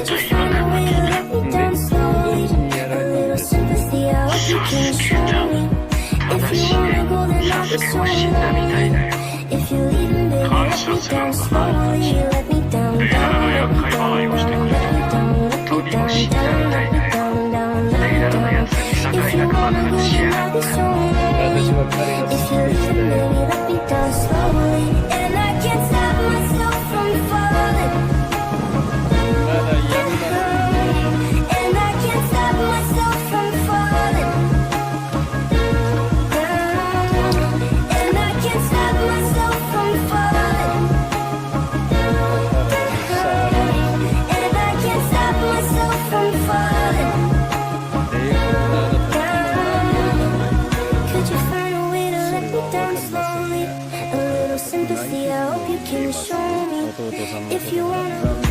と違和感が気になって、正直言うと、私ね、さすがも死んだみたいだよ。感謝するんだな、イタチ。レイラの厄介払いをしてくれて、本当にも死んだみたいだよ。レイラのやつに境なく爆発しやがった。私は彼が好きでしたよ。まだやめません。Sympathy, I hope you can show me if you wanna.